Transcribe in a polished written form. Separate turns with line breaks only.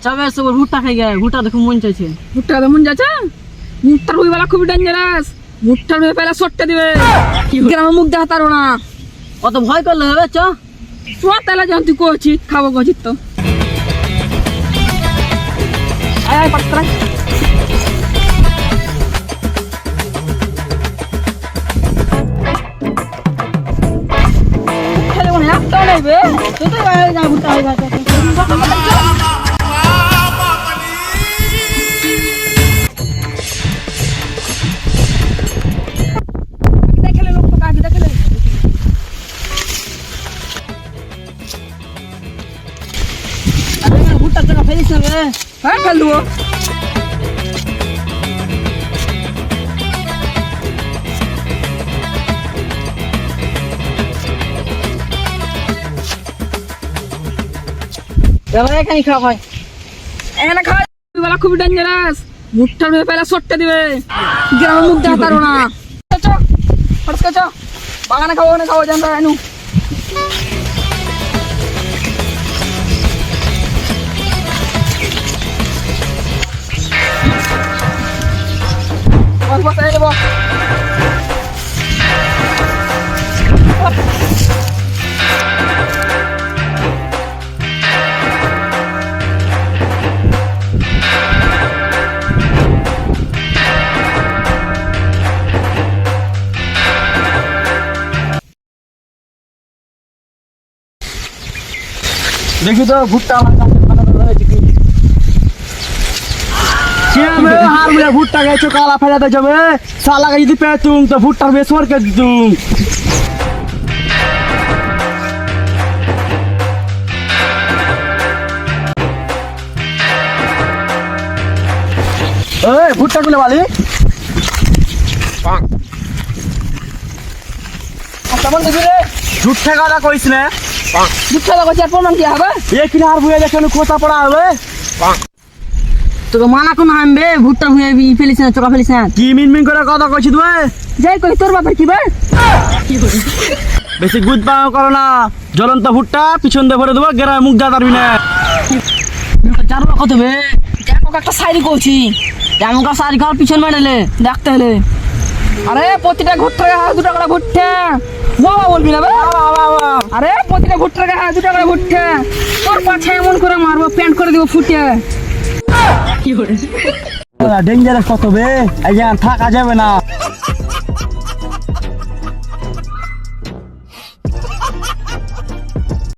চাবে সব ভুট্টা খাই গে, ভুট্টা দেখো মন চাইছে।
ভুট্টা তো মন যাচ্ছে। মুখটার হয়ে বেলা খুবই ডেঞ্জারাস। মুখটার হয়ে পেলা সট্টা দিবে। গ্রামে মুখ দেখা তারো না।
অত ভয় করলে হবে চ।
তোমার তাহলে যখন তুই করছিস খাবো করছিস তো। আয় আয় পাত্রা। খেলে মনে একটাও নেবে। তুই তো ভুট্টা হয়ে যাচ্ছে।
ভুট্টা টাকা ফেলিস না রে।
হ্যাঁ ফেল দেবো।
এবার এখানে খাওয়া হয়।
এখানে খাওয়া বেলা খুবই ডেঞ্জারাস। মুখটার হয়ে পেলা সট্টা দিবে। গ্রামে মুখ দেখা তারো না। চ বাগানে খাবো ওখানে খাবো জানতে আনু। বস এই দেবো।
দেখি তো ভুট্টা আমার কাছে ভালো হয়েছে কি। হার বলে ভুট্টা গেছো কালা ফেলাতে যাবে সালাকে যদি পেতুম তো ভুট্টার বেশ মার্কে দিতুম। ওই ভুট্টা গুলো বালি কেমন দেখবি রে ঝুট্টা কথা কইস না।
দুঃখা লাগছে আর প্রমাণ কি হবে?
এ কিনা আর বুয়ে দেখে খোঁচা পড়া হবে। তোকে মানা কোন আনবে ভুট্টা ভুয়ে ফেলিস না চোখা ফেলিস না। কি মিনমিন করে কথা কইছি তুই?
যাই কই তোর বাপের কি ভাই?
বেশি গুদ পাও করো না। জ্বলন্ত ভুট্টা পিছন দিয়ে ভরে দেবো গেরা মুখ দা পারবি না। জানো কত বে
দেখো একটা সাইরি করছি।
যেমন কা সারি খাওয়ার পিছন মেডেলে
দেখতে হলে আরে প্রতিটা ঘুরতে হাত 2 টাকা ঘুরতে বাবা বলবি না বে। আরে প্রতিটা ঘুরতে 2 টাকা ঘুরতে তোর পাছে এমন করে মারবো প্যান্ট করে দিব ফুটে।
ডেঞ্জারাস কত বে এই থাকা যাবে না।